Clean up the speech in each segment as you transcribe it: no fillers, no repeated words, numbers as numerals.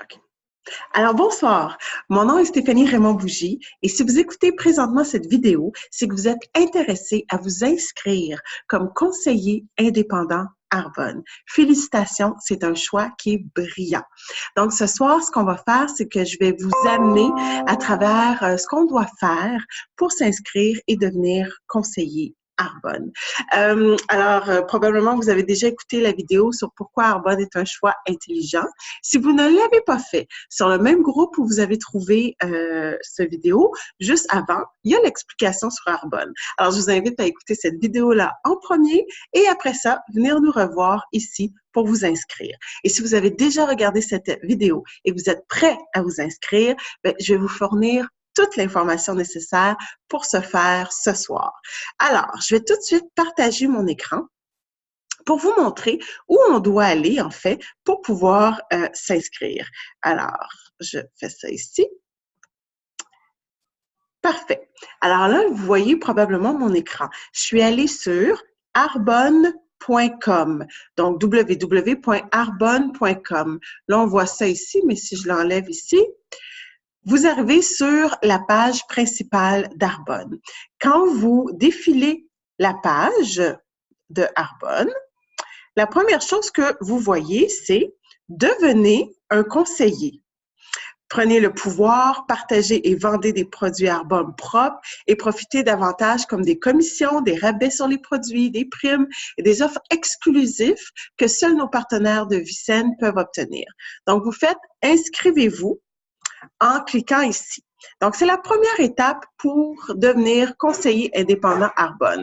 OK. Alors, bonsoir. Mon nom est Stéphanie Raymond-Bougie et si vous écoutez présentement cette vidéo, c'est que vous êtes intéressé à vous inscrire comme conseiller indépendant Arbonne. Félicitations, c'est un choix qui est brillant. Donc, ce soir, ce qu'on va faire, c'est que je vais vous amener à travers ce qu'on doit faire pour s'inscrire et devenir conseiller Arbonne. Probablement, vous avez déjà écouté la vidéo sur pourquoi Arbonne est un choix intelligent. Si vous ne l'avez pas fait, sur le même groupe où vous avez trouvé cette vidéo, juste avant, il y a l'explication sur Arbonne. Alors, je vous invite à écouter cette vidéo-là en premier et après ça, venir nous revoir ici pour vous inscrire. Et si vous avez déjà regardé cette vidéo et vous êtes prêt à vous inscrire, bien, je vais vous fournir toute l'information nécessaire pour ce faire ce soir. Alors, je vais tout de suite partager mon écran pour vous montrer où on doit aller, en fait, pour pouvoir s'inscrire. Alors, je fais ça ici. Parfait. Alors là, vous voyez probablement mon écran. Je suis allée sur arbonne.com, donc www.arbonne.com. Là, on voit ça ici, mais si je l'enlève ici, vous arrivez sur la page principale d'Arbonne. Quand vous défilez la page de Arbonne, la première chose que vous voyez, c'est « Devenez un conseiller ». Prenez le pouvoir, partagez et vendez des produits Arbonne propres et profitez davantage comme des commissions, des rabais sur les produits, des primes et des offres exclusives que seuls nos partenaires de Vicenne peuvent obtenir. Donc, vous faites « Inscrivez-vous » en cliquant ici. Donc, c'est la première étape pour devenir conseiller indépendant Arbonne.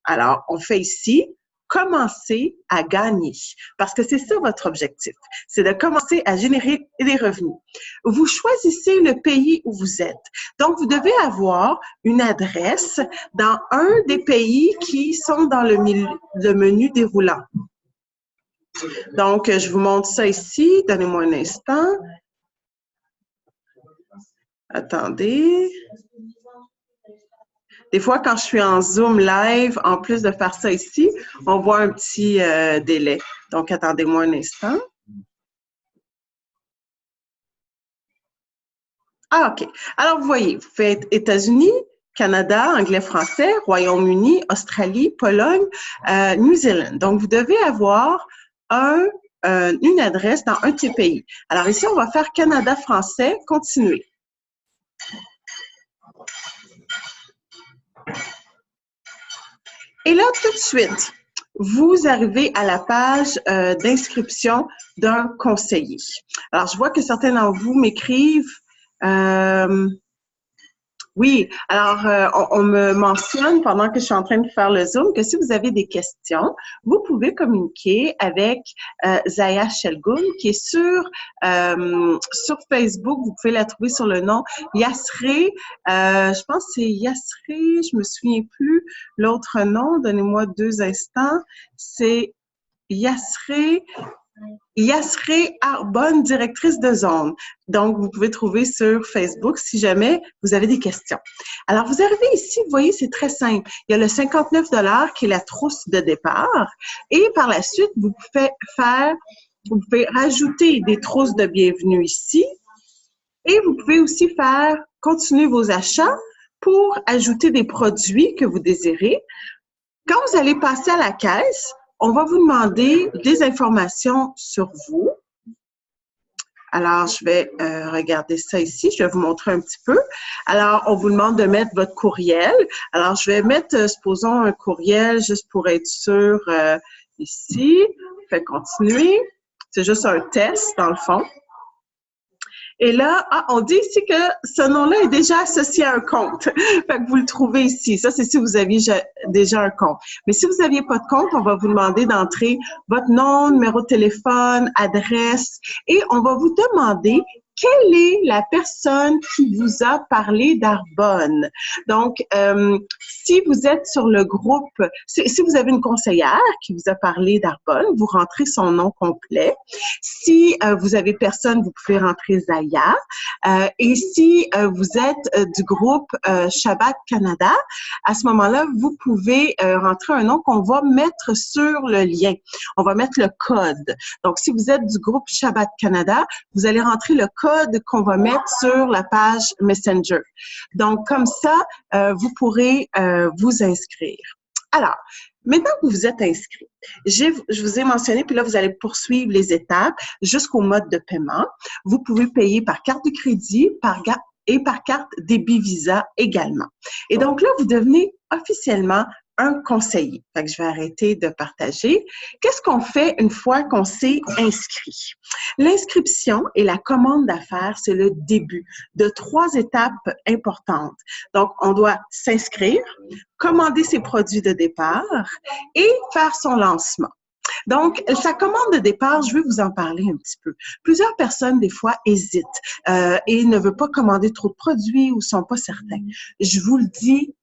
Alors, on fait ici « Commencer à gagner » parce que c'est ça votre objectif, c'est de commencer à générer des revenus. Vous choisissez le pays où vous êtes. Donc, vous devez avoir une adresse dans un des pays qui sont dans le menu déroulant. Donc, je vous montre ça ici. Donnez-moi un instant. Attendez. Des fois, quand je suis en Zoom live, en plus de faire ça ici, on voit un petit délai. Donc, attendez-moi un instant. Ah, OK. Alors, vous voyez, vous faites États-Unis, Canada, anglais, français, Royaume-Uni, Australie, Pologne, New Zealand. Donc, vous devez avoir une adresse dans un de ces pays. Alors, ici, on va faire Canada, français, continuer. Et là, tout de suite, vous arrivez à la page d'inscription d'un conseiller. Alors, je vois que certains d'entre vous m'écrivent oui, alors on me mentionne pendant que je suis en train de faire le Zoom que si vous avez des questions, vous pouvez communiquer avec Zaya Shelgoun qui est sur Facebook. Vous pouvez la trouver sur le nom Yasré. Je pense que c'est Yasré, je me souviens plus l'autre nom. Donnez-moi 2 instants. C'est Yasré Arbonne, directrice de zone. Donc, vous pouvez trouver sur Facebook si jamais vous avez des questions. Alors, vous arrivez ici, vous voyez, c'est très simple. Il y a le 59 $ qui est la trousse de départ. Et par la suite, vous pouvez rajouter des trousses de bienvenue ici. Et vous pouvez aussi continuer vos achats pour ajouter des produits que vous désirez. Quand vous allez passer à la caisse, on va vous demander des informations sur vous. Alors, je vais regarder ça ici. Je vais vous montrer un petit peu. Alors, on vous demande de mettre votre courriel. Alors, je vais mettre, supposons, un courriel juste pour être sûr ici. Je vais continuer. C'est juste un test, dans le fond. Et là, on dit ici que ce nom-là est déjà associé à un compte. Fait que vous le trouvez ici. Ça, c'est si vous aviez déjà un compte. Mais si vous n'aviez pas de compte, on va vous demander d'entrer votre nom, numéro de téléphone, adresse et on va vous demander quelle est la personne qui vous a parlé d'Arbonne? Donc, si vous êtes sur le groupe, si vous avez une conseillère qui vous a parlé d'Arbonne, vous rentrez son nom complet. Si vous avez personne, vous pouvez rentrer Zaya. Et si vous êtes du groupe Shabbat Canada, à ce moment-là, vous pouvez rentrer un nom qu'on va mettre sur le lien. On va mettre le code. Donc, si vous êtes du groupe Shabbat Canada, vous allez rentrer le code qu'on va mettre sur la page Messenger. Donc, comme ça, vous pourrez vous inscrire. Alors, maintenant que vous vous êtes inscrit, je vous ai mentionné, puis là, vous allez poursuivre les étapes jusqu'au mode de paiement. Vous pouvez payer par carte de crédit, et par carte débit Visa également. Et donc là, vous devenez officiellement un conseiller. Fait que je vais arrêter de partager. Qu'est-ce qu'on fait une fois qu'on s'est inscrit? L'inscription et la commande d'affaires, c'est le début de 3 étapes importantes. Donc, on doit s'inscrire, commander ses produits de départ et faire son lancement. Donc, sa commande de départ, je vais vous en parler un petit peu. Plusieurs personnes, des fois, hésitent et ne veulent pas commander trop de produits ou sont pas certains. Je vous le dis,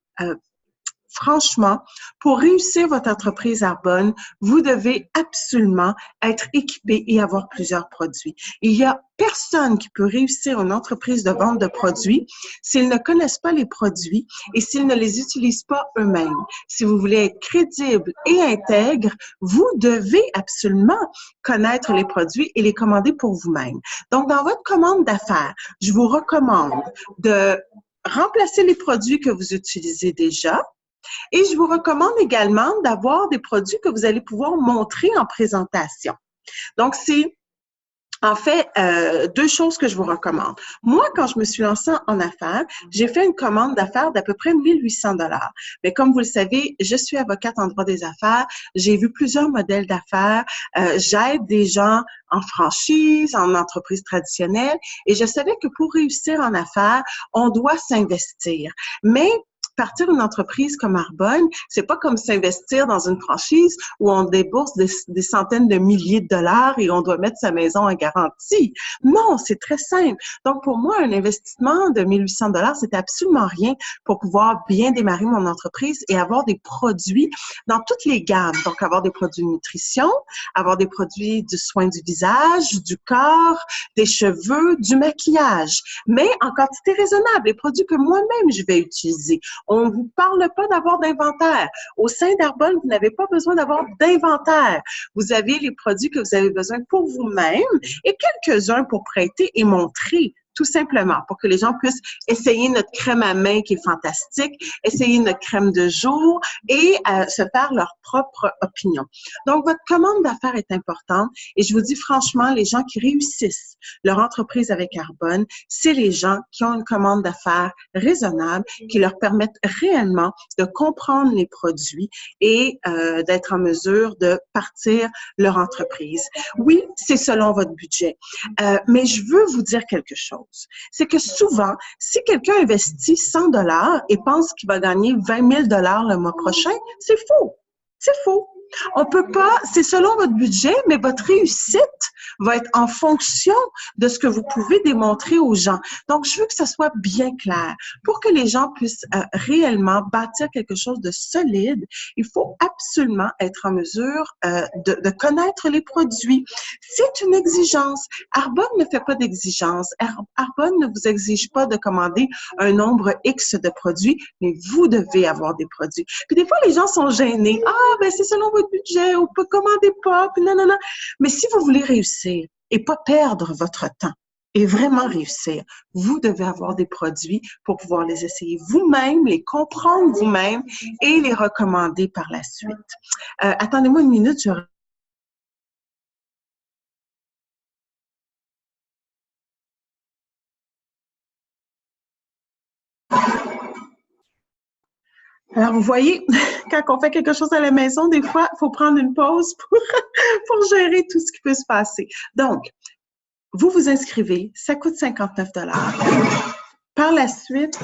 franchement, pour réussir votre entreprise Arbonne, vous devez absolument être équipé et avoir plusieurs produits. Il y a personne qui peut réussir une entreprise de vente de produits s'ils ne connaissent pas les produits et s'ils ne les utilisent pas eux-mêmes. Si vous voulez être crédible et intègre, vous devez absolument connaître les produits et les commander pour vous-même. Donc, dans votre commande d'affaires, je vous recommande de remplacer les produits que vous utilisez déjà. Et je vous recommande également d'avoir des produits que vous allez pouvoir montrer en présentation. Donc, c'est en fait 2 choses que je vous recommande. Moi, quand je me suis lancée en affaires, j'ai fait une commande d'affaires d'à peu près 1 800 $. Mais comme vous le savez, je suis avocate en droit des affaires. J'ai vu plusieurs modèles d'affaires. J'aide des gens en franchise, en entreprise traditionnelle. Et je savais que pour réussir en affaires, on doit s'investir. Mais partir une entreprise comme Arbonne, c'est pas comme s'investir dans une franchise où on débourse des centaines de milliers de dollars et on doit mettre sa maison en garantie. Non, c'est très simple. Donc, pour moi, un investissement de 1 800 $, c'était absolument rien pour pouvoir bien démarrer mon entreprise et avoir des produits dans toutes les gammes. Donc, avoir des produits de nutrition, avoir des produits du soin du visage, du corps, des cheveux, du maquillage, mais en quantité raisonnable, les produits que moi-même je vais utiliser. On ne vous parle pas d'avoir d'inventaire. Au sein d'Arbonne, vous n'avez pas besoin d'avoir d'inventaire. Vous avez les produits que vous avez besoin pour vous-même et quelques-uns pour prêter et montrer, tout simplement, pour que les gens puissent essayer notre crème à main qui est fantastique, essayer notre crème de jour et se faire leur propre opinion. Donc, votre commande d'affaires est importante et je vous dis franchement, les gens qui réussissent leur entreprise avec Arbonne, c'est les gens qui ont une commande d'affaires raisonnable, qui leur permettent réellement de comprendre les produits et d'être en mesure de partir leur entreprise. Oui, c'est selon votre budget, mais je veux vous dire quelque chose. C'est que souvent, si quelqu'un investit 100 $ et pense qu'il va gagner 20 000 $ le mois prochain, c'est faux. C'est faux. On peut pas, c'est selon votre budget, mais votre réussite va être en fonction de ce que vous pouvez démontrer aux gens. Donc, je veux que ça soit bien clair. Pour que les gens puissent réellement bâtir quelque chose de solide, il faut absolument être en mesure de connaître les produits. C'est une exigence. Arbonne ne fait pas d'exigence. Arbonne ne vous exige pas de commander un nombre X de produits, mais vous devez avoir des produits. Puis des fois, les gens sont gênés. Ah, ben c'est selon votre budget, on peut commander pas, puis non, non, non. Mais si vous voulez réussir et pas perdre votre temps et vraiment réussir, vous devez avoir des produits pour pouvoir les essayer vous-même, les comprendre vous-même et les recommander par la suite. Attendez-moi une minute, je... Alors, vous voyez, quand on fait quelque chose à la maison, des fois, il faut prendre une pause pour gérer tout ce qui peut se passer. Donc, vous vous inscrivez, ça coûte 59 $. Par la suite,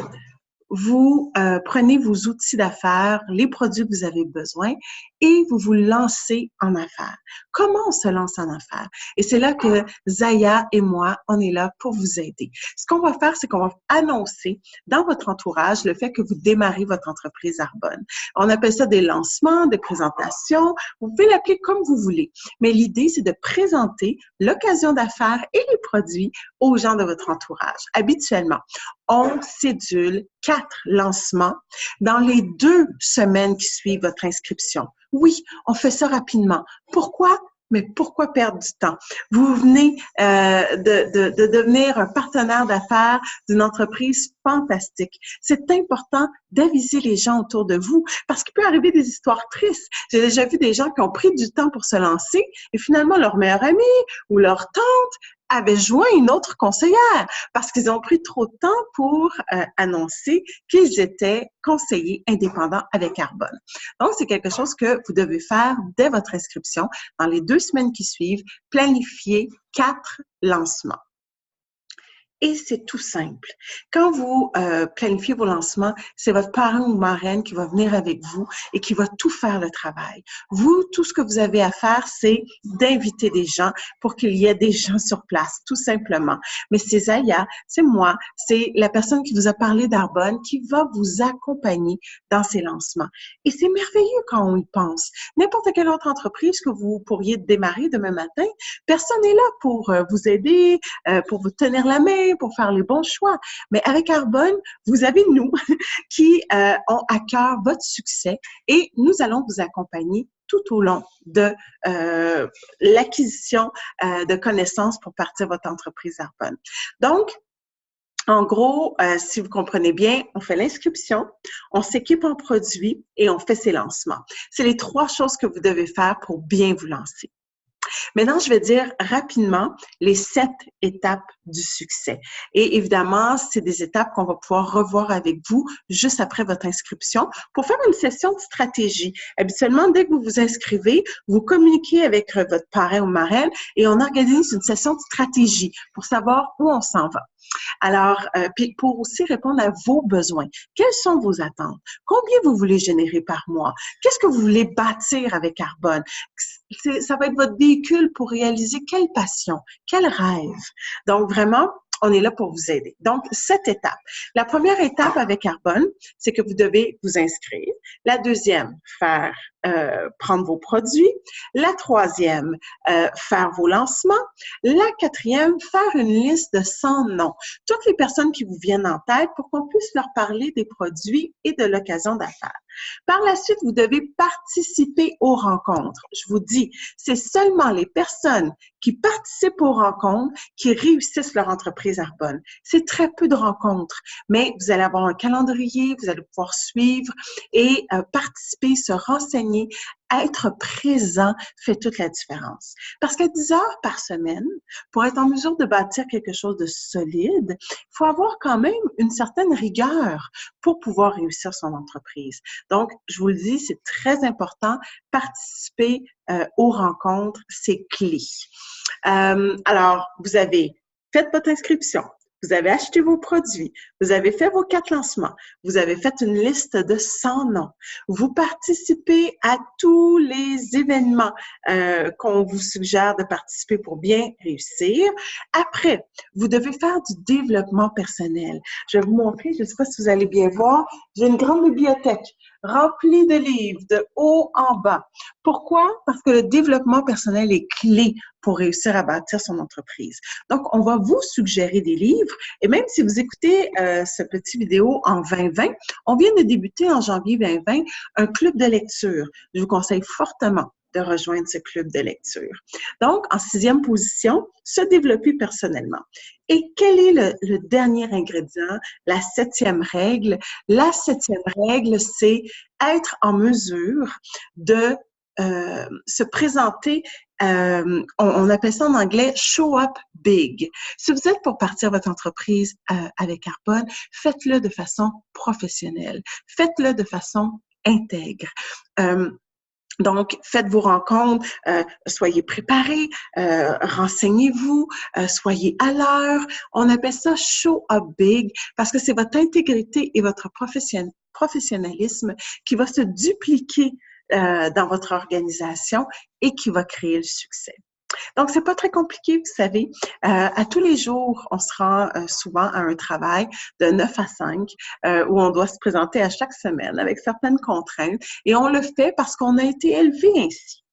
vous prenez vos outils d'affaires, les produits que vous avez besoin et vous vous lancez en affaires. Comment on se lance en affaires? Et c'est là que Zaya et moi, on est là pour vous aider. Ce qu'on va faire, c'est qu'on va annoncer dans votre entourage le fait que vous démarrez votre entreprise Arbonne. On appelle ça des lancements, des présentations. Vous pouvez l'appeler comme vous voulez. Mais l'idée, c'est de présenter l'occasion d'affaires et les produits aux gens de votre entourage. Habituellement, on cédule 4 lancements dans les 2 semaines qui suivent votre inscription. Oui, on fait ça rapidement. Pourquoi? Mais pourquoi perdre du temps? Vous venez de devenir un partenaire d'affaires d'une entreprise fantastique. C'est important d'aviser les gens autour de vous parce qu'il peut arriver des histoires tristes. J'ai déjà vu des gens qui ont pris du temps pour se lancer et finalement leur meilleur ami ou leur tante avait joint une autre conseillère parce qu'ils ont pris trop de temps pour annoncer qu'ils étaient conseillers indépendants avec Arbonne. Donc, c'est quelque chose que vous devez faire dès votre inscription. Dans les 2 semaines qui suivent, planifier 4 lancements. Et c'est tout simple. Quand vous planifiez vos lancements, c'est votre parrain ou marraine qui va venir avec vous et qui va tout faire le travail. Vous, tout ce que vous avez à faire, c'est d'inviter des gens pour qu'il y ait des gens sur place, tout simplement. Mais c'est Zaya, c'est moi, c'est la personne qui vous a parlé d'Arbonne qui va vous accompagner dans ces lancements. Et c'est merveilleux quand on y pense. N'importe quelle autre entreprise que vous pourriez démarrer demain matin, personne n'est là pour vous aider, pour vous tenir la main, pour faire les bons choix. Mais avec Arbonne, vous avez nous qui ont à cœur votre succès et nous allons vous accompagner tout au long de l'acquisition de connaissances pour partir votre entreprise Arbonne. Donc, en gros, si vous comprenez bien, on fait l'inscription, on s'équipe en produits et on fait ses lancements. C'est les 3 choses que vous devez faire pour bien vous lancer. Maintenant, je vais dire rapidement les 7 étapes du succès. Et évidemment, c'est des étapes qu'on va pouvoir revoir avec vous juste après votre inscription pour faire une session de stratégie. Habituellement, dès que vous vous inscrivez, vous communiquez avec votre parrain ou marraine et on organise une session de stratégie pour savoir où on s'en va. Alors, puis pour aussi répondre à vos besoins, quelles sont vos attentes? Combien vous voulez générer par mois? Qu'est-ce que vous voulez bâtir avec Arbonne? Ça va être votre véhicule pour réaliser quelle passion, quel rêve. Donc, vraiment, on est là pour vous aider. Donc, 7 étapes. La première étape avec Arbonne, c'est que vous devez vous inscrire. La deuxième, prendre vos produits. La troisième, faire vos lancements. La quatrième, faire une liste de 100 noms. Toutes les personnes qui vous viennent en tête pour qu'on puisse leur parler des produits et de l'occasion d'affaires. Par la suite, vous devez participer aux rencontres. Je vous dis, c'est seulement les personnes qui participent aux rencontres qui réussissent leur entreprise Arbonne. C'est très peu de rencontres, mais vous allez avoir un calendrier, vous allez pouvoir suivre et participer, se renseigner. Être présent fait toute la différence. Parce que 10 heures par semaine, pour être en mesure de bâtir quelque chose de solide, il faut avoir quand même une certaine rigueur pour pouvoir réussir son entreprise. Donc, je vous le dis, c'est très important. Participer aux rencontres, c'est clé. Alors, vous avez fait votre inscription. Vous avez acheté vos produits, vous avez fait vos 4 lancements, vous avez fait une liste de 100 noms, vous participez à tous les événements qu'on vous suggère de participer pour bien réussir. Après, vous devez faire du développement personnel. Je vais vous montrer, je ne sais pas si vous allez bien voir, j'ai une grande bibliothèque remplie de livres de haut en bas. Pourquoi? Parce que le développement personnel est clé pour réussir à bâtir son entreprise. Donc, on va vous suggérer des livres et même si vous écoutez ce petit vidéo en 2020, on vient de débuter en janvier 2020 un club de lecture. Je vous conseille fortement de rejoindre ce club de lecture. Donc, en 6e position, se développer personnellement. Et quel est le dernier ingrédient, la 7e règle? La 7e règle, c'est être en mesure de se présenter, on appelle ça en anglais « show up big ». Si vous êtes pour partir votre entreprise avec Arbonne, faites-le de façon professionnelle, faites-le de façon intègre. Donc, faites vos rencontres, soyez préparés, renseignez-vous, soyez à l'heure. On appelle ça « show up big » parce que c'est votre intégrité et votre professionnalisme qui va se dupliquer dans votre organisation et qui va créer le succès. Donc, c'est pas très compliqué, vous savez. À tous les jours, on se rend souvent à un travail de 9 à 5 où on doit se présenter à chaque semaine avec certaines contraintes et on le fait parce qu'on a été élevé ainsi.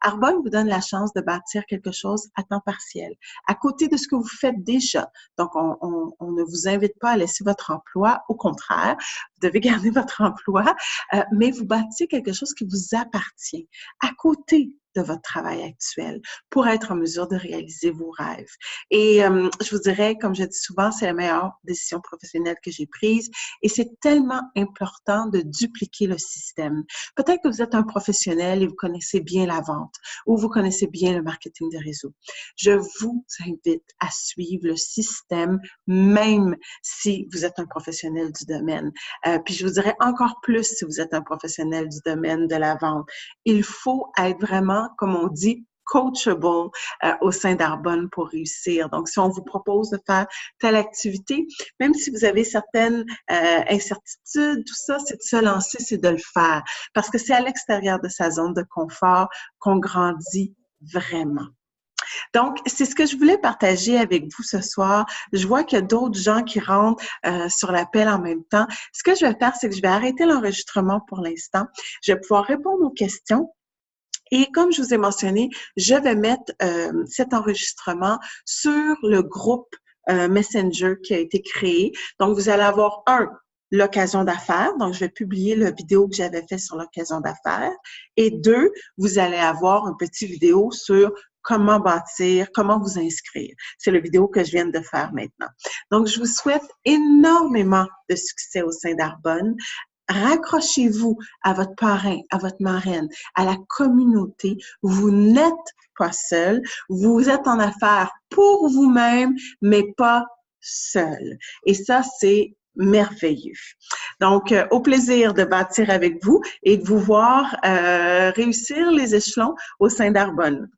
Arbonne vous donne la chance de bâtir quelque chose à temps partiel, à côté de ce que vous faites déjà. Donc, on ne vous invite pas à laisser votre emploi. Au contraire, vous devez garder votre emploi, mais vous bâtissez quelque chose qui vous appartient à côté de votre travail actuel pour être en mesure de réaliser vos rêves. Et je vous dirais, comme je dis souvent, c'est la meilleure décision professionnelle que j'ai prise et c'est tellement important de dupliquer le système. Peut-être que vous êtes un professionnel et vous connaissez bien la vente ou vous connaissez bien le marketing de réseau. Je vous invite à suivre le système même si vous êtes un professionnel du domaine. Puis je vous dirais encore plus si vous êtes un professionnel du domaine de la vente. Il faut être vraiment, comme on dit, coachable au sein d'Arbonne pour réussir. Donc, si on vous propose de faire telle activité, même si vous avez certaines incertitudes, tout ça, c'est de se lancer, c'est de le faire. Parce que c'est à l'extérieur de sa zone de confort qu'on grandit vraiment. Donc, c'est ce que je voulais partager avec vous ce soir. Je vois qu'il y a d'autres gens qui rentrent sur l'appel en même temps. Ce que je vais faire, c'est que je vais arrêter l'enregistrement pour l'instant. Je vais pouvoir répondre aux questions. Et comme je vous ai mentionné, je vais mettre cet enregistrement sur le groupe Messenger qui a été créé. Donc, vous allez avoir l'occasion d'affaires. Donc, je vais publier la vidéo que j'avais faite sur l'occasion d'affaires. Et 2, vous allez avoir une petite vidéo sur comment bâtir, comment vous inscrire. C'est la vidéo que je viens de faire maintenant. Donc, je vous souhaite énormément de succès au sein d'Arbonne. Raccrochez-vous à votre parrain, à votre marraine, à la communauté. Vous n'êtes pas seul. Vous êtes en affaires pour vous-même, mais pas seul. Et ça, c'est merveilleux. Donc, au plaisir de bâtir avec vous et de vous voir réussir les échelons au sein d'Arbonne.